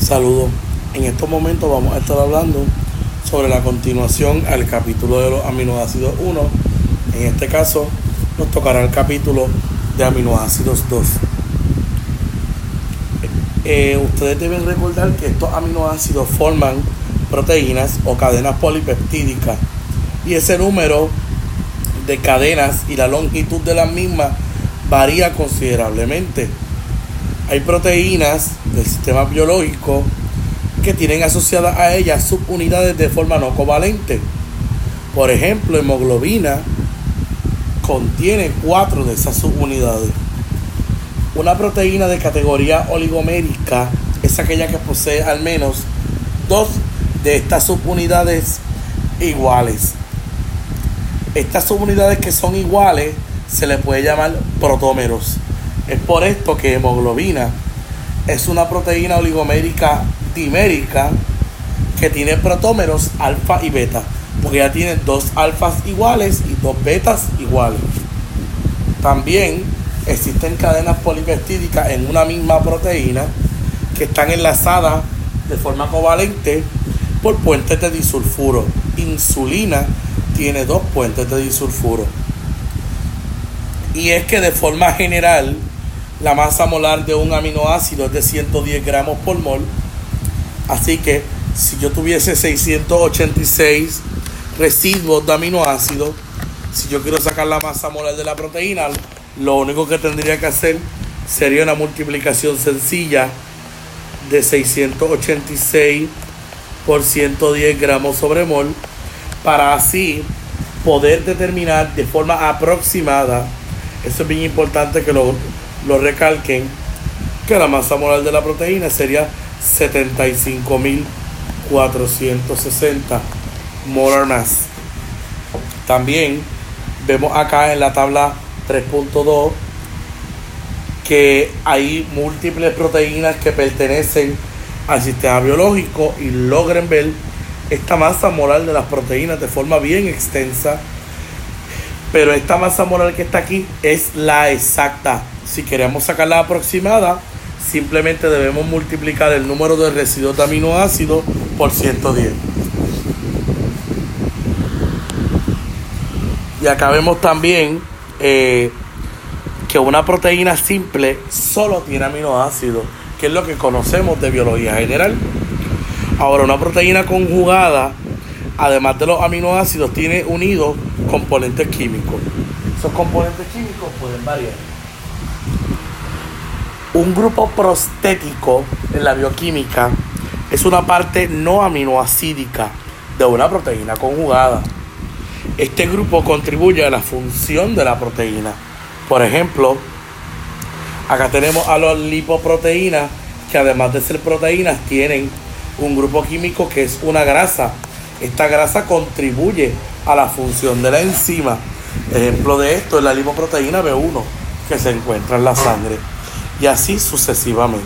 Saludos. En estos momentos vamos a estar hablando sobre la continuación al capítulo de los aminoácidos 1. En este caso nos tocará el capítulo de aminoácidos 2. Ustedes deben recordar que estos aminoácidos forman proteínas o cadenas polipeptídicas, y ese número de cadenas y la longitud de las mismas varía considerablemente. Hay proteínas del sistema biológico que tienen asociadas a ellas subunidades de forma no covalente. Por ejemplo, hemoglobina contiene 4 de esas subunidades. Una proteína de categoría oligomérica es aquella que posee al menos 2 de estas subunidades iguales. Estas subunidades que son iguales se le puede llamar protómeros. Es por esto que hemoglobina es una proteína oligomérica dimérica que tiene protómeros alfa y beta, porque ya tiene 2 alfas iguales y 2 betas iguales. También existen cadenas polipeptídicas en una misma proteína que están enlazadas de forma covalente por puentes de disulfuro. Insulina tiene 2 puentes de disulfuro. Y es que de forma general la masa molar de un aminoácido es de 110 gramos por mol. Así que si yo tuviese 686 residuos de aminoácidos, si yo quiero sacar la masa molar de la proteína, lo único que tendría que hacer sería una multiplicación sencilla de 686 por 110 gramos sobre mol, para así poder determinar de forma aproximada, eso es bien importante que lo recalquen, que la masa molar de la proteína sería 75.460 molar mass. También vemos acá en la tabla 3.2 que hay múltiples proteínas que pertenecen al sistema biológico, y logren ver esta masa molar de las proteínas de forma bien extensa. Pero esta masa molar que está aquí es la exacta. Si queremos sacar la aproximada, simplemente debemos multiplicar el número de residuos de aminoácidos por 110. Y acá vemos también que una proteína simple solo tiene aminoácidos, que es lo que conocemos de biología general. Ahora, una proteína conjugada, además de los aminoácidos, tiene unidos componentes químicos. Esos componentes químicos pueden variar. Un grupo prostético en la bioquímica es una parte no aminoacídica de una proteína conjugada. Este grupo contribuye a la función de la proteína. Por ejemplo, acá tenemos a las lipoproteínas, que además de ser proteínas tienen un grupo químico que es una grasa. Esta grasa contribuye a la función de la enzima. Ejemplo de esto es la lipoproteína B1, que se encuentra en la sangre, y así sucesivamente.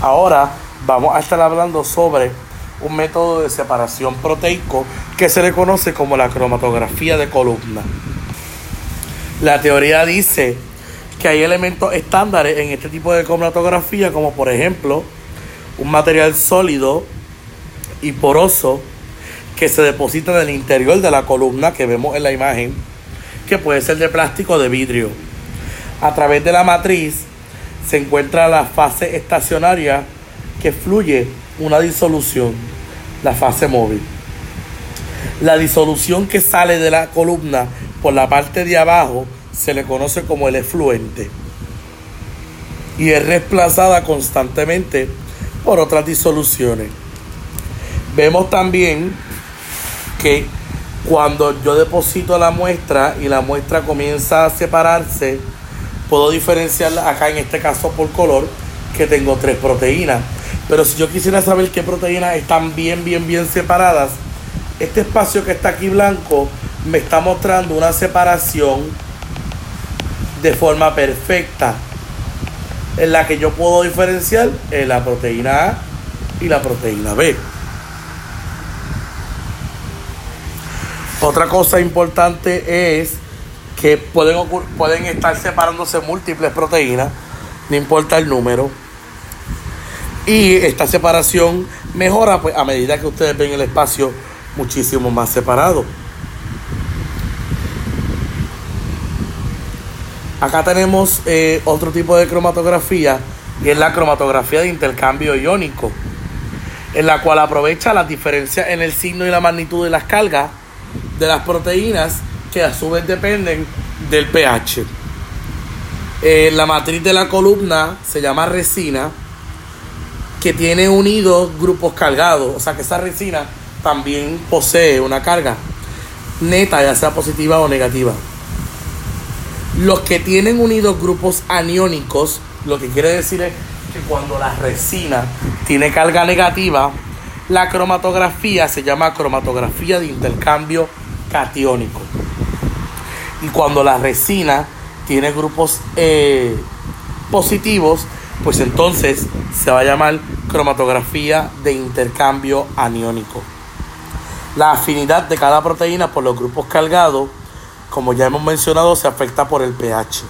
Ahora vamos a estar hablando sobre un método de separación proteico que se le conoce como la cromatografía de columna. La teoría dice que hay elementos estándares en este tipo de cromatografía, como por ejemplo un material sólido y poroso que se deposita en el interior de la columna, que vemos en la imagen, que puede ser de plástico o de vidrio. A través de la matriz se encuentra la fase estacionaria, que fluye una disolución, la fase móvil. La disolución que sale de la columna por la parte de abajo se le conoce como el efluente, y es reemplazada constantemente por otras disoluciones. Vemos también que cuando yo deposito la muestra y la muestra comienza a separarse, puedo diferenciarla acá, en este caso por color, que tengo 3 proteínas. Pero si yo quisiera saber qué proteínas están bien separadas, este espacio que está aquí blanco me está mostrando una separación de forma perfecta, en la que yo puedo diferenciar la proteína A y la proteína B. Otra cosa importante es que pueden estar separándose múltiples proteínas, no importa el número. Y esta separación mejora pues, a medida que ustedes ven el espacio muchísimo más separado. Acá tenemos otro tipo de cromatografía, y es la cromatografía de intercambio iónico, en la cual aprovecha las diferencias en el signo y la magnitud de las cargas de las proteínas, que a su vez dependen del pH. La matriz de la columna se llama resina, que tiene unidos grupos cargados, o sea que esa resina también posee una carga neta, ya sea positiva o negativa. Los que tienen unidos grupos aniónicos, lo que quiere decir es que cuando la resina tiene carga negativa, la cromatografía se llama cromatografía de intercambio catiónico. Y cuando la resina tiene grupos positivos, pues entonces se va a llamar cromatografía de intercambio aniónico. La afinidad de cada proteína por los grupos cargados, como ya hemos mencionado, se afecta por el pH.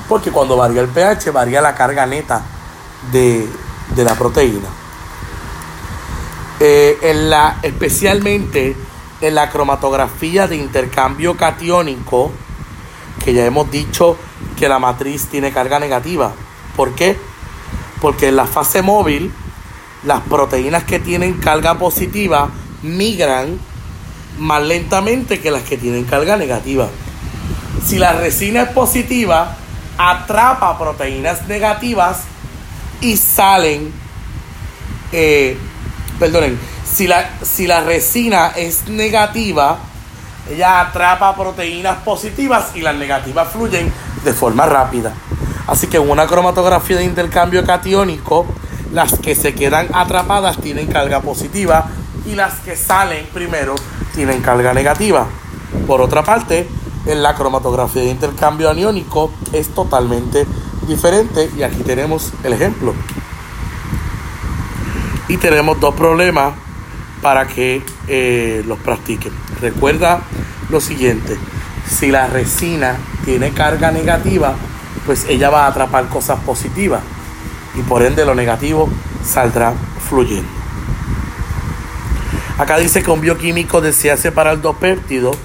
Porque cuando varía el pH, varía la carga neta de la proteína. Especialmente en la cromatografía de intercambio catiónico, que ya hemos dicho que la matriz tiene carga negativa. ¿Por qué? Porque en la fase móvil, las proteínas que tienen carga positiva migran más lentamente que las que tienen carga negativa. Si la resina es positiva, atrapa proteínas negativas y salen. Si la resina es negativa, ella atrapa proteínas positivas y las negativas fluyen de forma rápida. Así que en una cromatografía de intercambio catiónico, las que se quedan atrapadas tienen carga positiva y las que salen primero tienen carga negativa. Por otra parte, en la cromatografía de intercambio aniónico es totalmente diferente, y aquí tenemos el ejemplo. Y tenemos dos problemas para que los practiquen. Recuerda lo siguiente: si la resina tiene carga negativa, pues ella va a atrapar cosas positivas y por ende lo negativo saldrá fluyendo. Acá dice que un bioquímico desea separar dos péptidos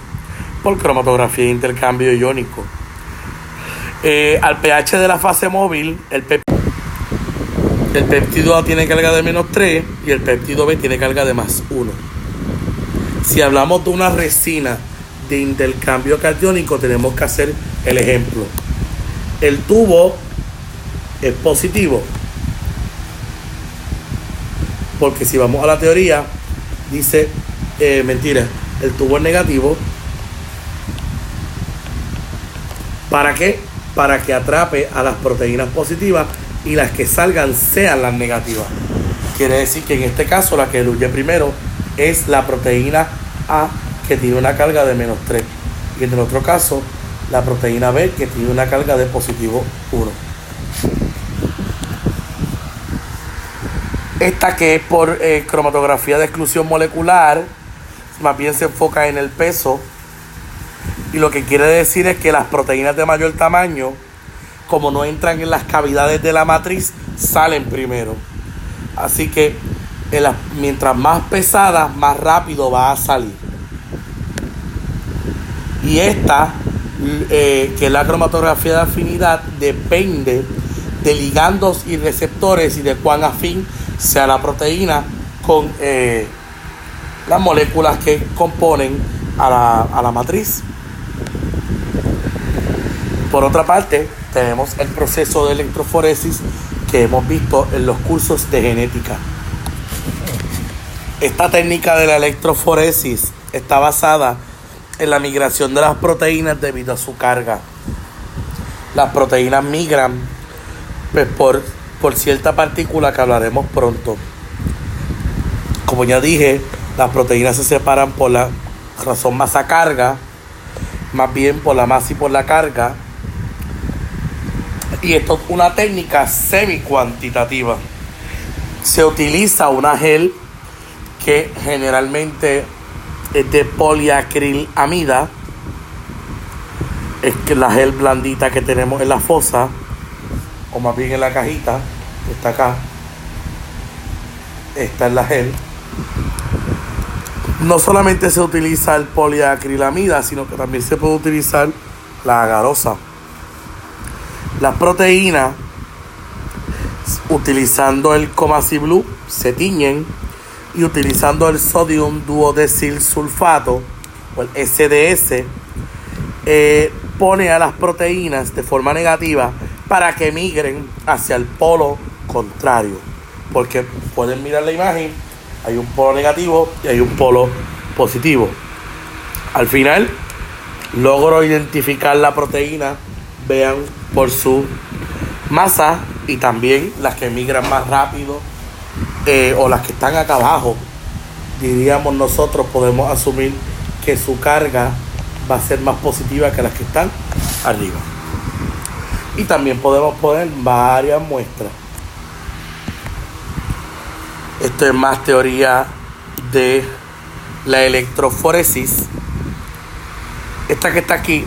por cromatografía de intercambio iónico. Al pH de la fase móvil, el péptido A tiene carga de -3 y el péptido B tiene carga de +1. Si hablamos de una resina de intercambio catiónico, tenemos que hacer el ejemplo. El tubo es positivo, porque si vamos a la teoría, dice, el tubo es negativo. ¿Para qué? Para que atrape a las proteínas positivas y las que salgan sean las negativas. Quiere decir que en este caso la que huye primero es la proteína A, que tiene una carga de -3, y en el otro caso la proteína B, que tiene una carga de +1. Esta, que es por cromatografía de exclusión molecular, más bien se enfoca en el peso, y lo que quiere decir es que las proteínas de mayor tamaño, como no entran en las cavidades de la matriz, salen primero. Así que mientras más pesada, más rápido va a salir. Y esta, que es la cromatografía de afinidad, depende de ligandos y receptores y de cuán afín sea la proteína con las moléculas que componen a la matriz. Por otra parte, tenemos el proceso de electroforesis que hemos visto en los cursos de genética. Esta técnica de la electroforesis está basada en la migración de las proteínas debido a su carga. Las proteínas migran pues, por cierta partícula que hablaremos pronto. Como ya dije, las proteínas se separan por la razón masa-carga, más bien por la masa y por la carga. Y esto es una técnica semi-cuantitativa. Se utiliza una gel que generalmente es de poliacrilamida. Es que la gel blandita que tenemos en la fosa. o más bien en la cajita, que está acá, esta es la gel. No solamente se utiliza el poliacrilamida, sino que también se puede utilizar la agarosa. Las proteínas, utilizando el Comazid Blue, se tiñen, y utilizando el sodium duodesil sulfato o el SDS, pone a las proteínas de forma negativa para que migren hacia el polo contrario, porque pueden mirar la imagen, hay un polo negativo y hay un polo positivo. Al final logro identificar la proteína, vean, por su masa, y también las que migran más rápido, o las que están acá abajo, diríamos nosotros, podemos asumir que su carga va a ser más positiva que las que están arriba. Y también podemos poner varias muestras. Esto es más teoría de la electroforesis. Esta que está aquí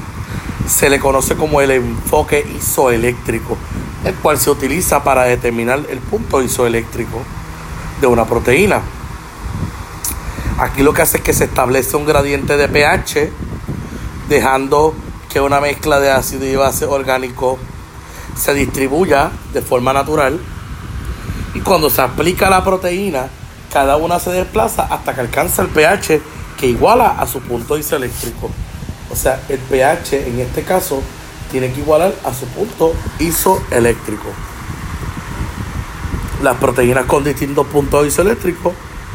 se le conoce como el enfoque isoeléctrico, el cual se utiliza para determinar el punto isoeléctrico de una proteína. Aquí lo que hace es que se establece un gradiente de pH, dejando que una mezcla de ácido y base orgánico se distribuya de forma natural, y cuando se aplica la proteína, cada una se desplaza hasta que alcanza el pH que iguala a su punto isoeléctrico. O sea, el pH en este caso tiene que igualar a su punto isoeléctrico. Las proteínas con distintos puntos isoeléctricos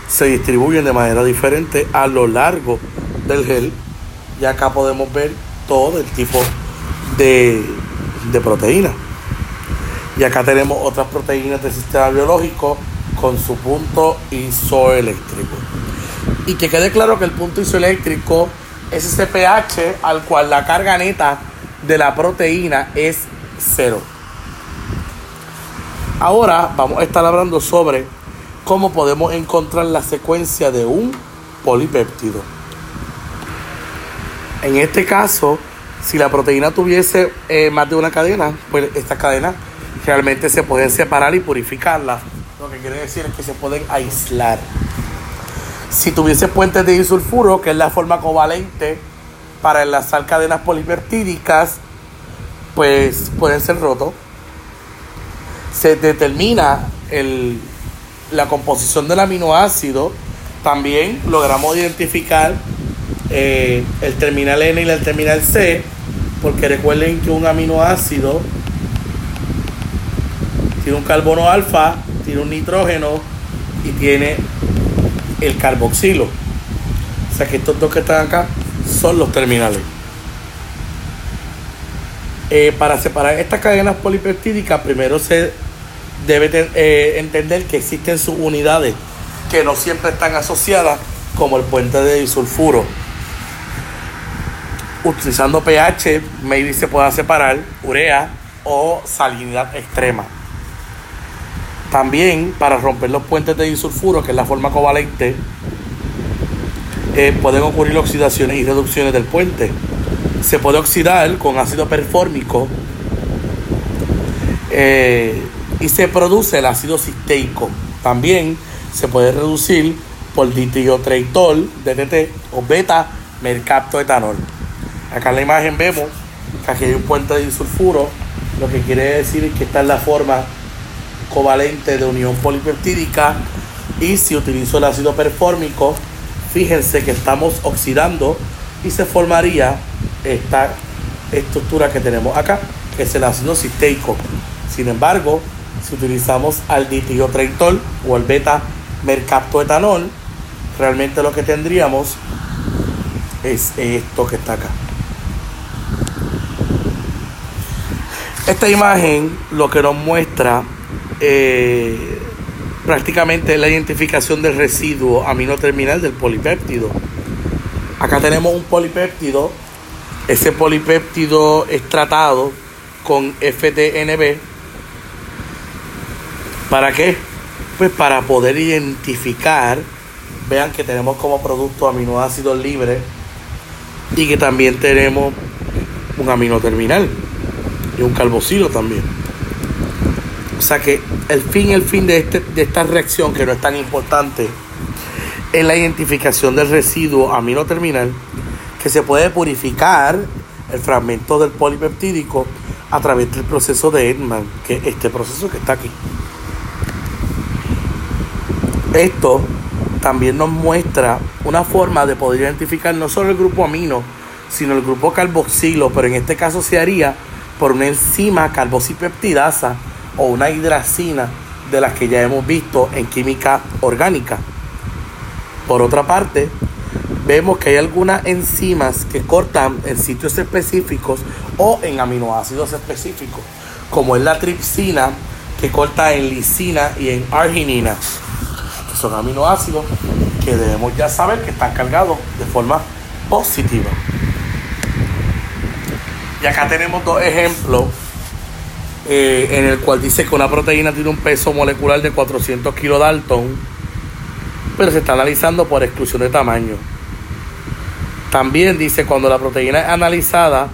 se distribuyen de manera diferente a lo largo del gel, y acá podemos ver todo el tipo de proteínas. Y acá tenemos otras proteínas del sistema biológico con su punto isoeléctrico. Y que quede claro que el punto isoeléctrico es ese pH al cual la carga neta de la proteína es 0. Ahora vamos a estar hablando sobre cómo podemos encontrar la secuencia de un polipéptido. En este caso, si la proteína tuviese más de una cadena, pues estas cadenas realmente se pueden separar y purificarlas. Lo que quiere decir es que se pueden aislar. Si tuviese puentes de disulfuro, que es la forma covalente para enlazar cadenas polipeptídicas, pues pueden ser rotos. Se determina la composición del aminoácido. También logramos identificar el terminal N y el terminal C, porque recuerden que un aminoácido tiene un carbono alfa, tiene un nitrógeno y tiene el carboxilo. O sea que estos dos que están acá son los terminales. Para separar estas cadenas polipeptídicas, primero se debe entender que existen subunidades que no siempre están asociadas, como el puente de disulfuro. Utilizando pH, maybe se pueda separar urea o salinidad extrema. También, para romper los puentes de disulfuro, que es la forma covalente, pueden ocurrir oxidaciones y reducciones del puente. Se puede oxidar con ácido perfórmico, y se produce el ácido cisteico. También se puede reducir por ditiotreitol, DTT, o beta-mercaptoetanol. Acá en la imagen vemos que aquí hay un puente de disulfuro, lo que quiere decir que esta es la forma covalente de unión polipeptídica, y si utilizo el ácido perfórmico, fíjense que estamos oxidando y se formaría esta estructura que tenemos acá, que es el ácido cisteico. Sin embargo, si utilizamos alditiotreitol o el beta-mercaptoetanol, realmente lo que tendríamos es esto que está acá. Esta imagen lo que nos muestra prácticamente es la identificación del residuo aminoterminal del polipéptido. Acá tenemos un polipéptido. Ese polipéptido es tratado con FTNB. ¿Para qué? Pues para poder identificar, vean que tenemos como producto aminoácidos libres y que también tenemos un aminoterminal y un carboxilo también. O sea que el fin de esta reacción, que no es tan importante, es la identificación del residuo amino terminal, que se puede purificar el fragmento del polipeptídico a través del proceso de Edman, que es este proceso que está aquí. Esto también nos muestra una forma de poder identificar no solo el grupo amino, sino el grupo carboxilo, pero en este caso se haría por una enzima carboxipeptidasa o una hidracina de las que ya hemos visto en química orgánica. Por otra parte, vemos que hay algunas enzimas que cortan en sitios específicos o en aminoácidos específicos, como es la tripsina, que corta en lisina y en arginina. Son aminoácidos que debemos ya saber que están cargados de forma positiva. Y acá tenemos dos ejemplos en el cual dice que una proteína tiene un peso molecular de 400 kilodalton, pero se está analizando por exclusión de tamaño. También dice cuando la proteína es analizada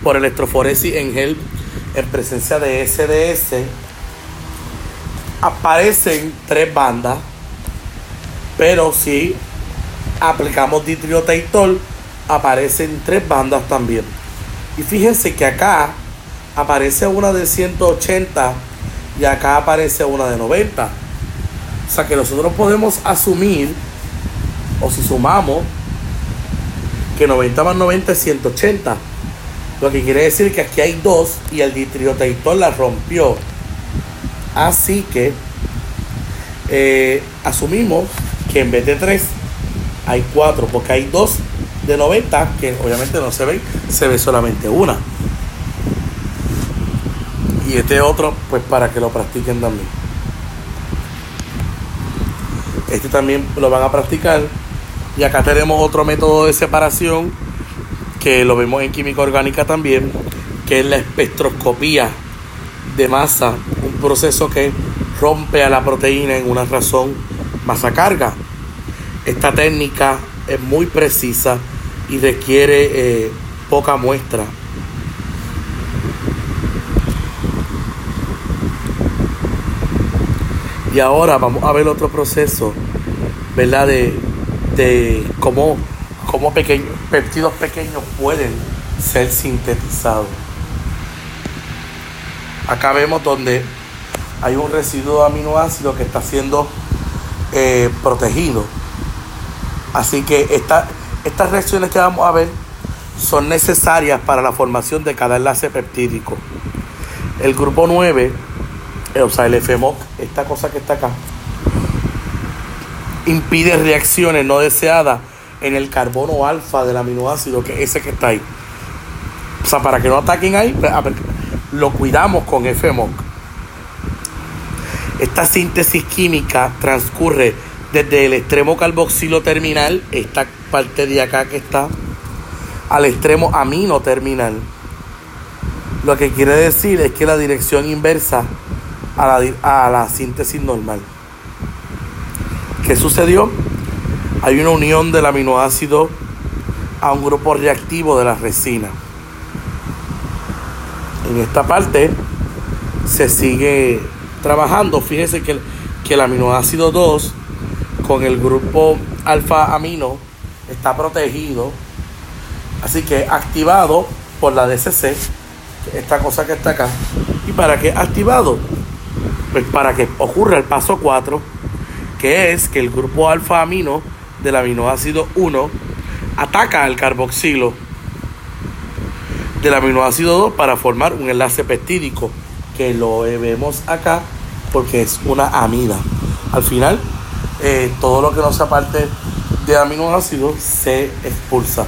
por electroforesis en gel en presencia de SDS, aparecen 3 bandas, pero si aplicamos ditrioteitol aparecen 3 bandas también. Y fíjense que acá aparece una de 180 y acá aparece una de 90. O sea que nosotros podemos asumir, o si sumamos, que 90 más 90 es 180. Lo que quiere decir que aquí hay 2 y el ditrioteitol la rompió. Así que asumimos que en vez de 3 hay 4, porque hay 2 de 90 que obviamente no se ven, se ve solamente una. Y este otro, pues para que lo practiquen también. Este también lo van a practicar. Y acá tenemos otro método de separación que lo vemos en química orgánica también, que es la espectroscopía de masa, un proceso que rompe a la proteína en una razón masa-carga. Esta técnica es muy precisa y requiere poca muestra. Y ahora vamos a ver otro proceso, ¿verdad? De cómo péptidos pequeños pueden ser sintetizados. Acá vemos donde hay un residuo de aminoácido que está siendo protegido. Así que estas reacciones que vamos a ver son necesarias para la formación de cada enlace peptídico. El grupo 9, o sea, el FMOC, esta cosa que está acá, impide reacciones no deseadas en el carbono alfa del aminoácido, que es ese que está ahí. O sea, para que no ataquen ahí, lo cuidamos con FMOC. Esta síntesis química transcurre desde el extremo carboxilo terminal, esta parte de acá que está, al extremo amino terminal. Lo que quiere decir es que la dirección inversa a la síntesis normal. ¿Qué sucedió? Hay una unión del aminoácido a un grupo reactivo de la resina. En esta parte se sigue trabajando. Fíjense que el aminoácido 2 con el grupo alfa amino está protegido, así que activado por la DCC, esta cosa que está acá. ¿Y para qué activado? Pues para que ocurra el paso 4, que es que el grupo alfa amino del aminoácido 1 ataca al carboxilo del aminoácido 2 para formar un enlace peptídico, que lo vemos acá porque es una amida. Al final, todo lo que no sea parte de aminoácidos se expulsa.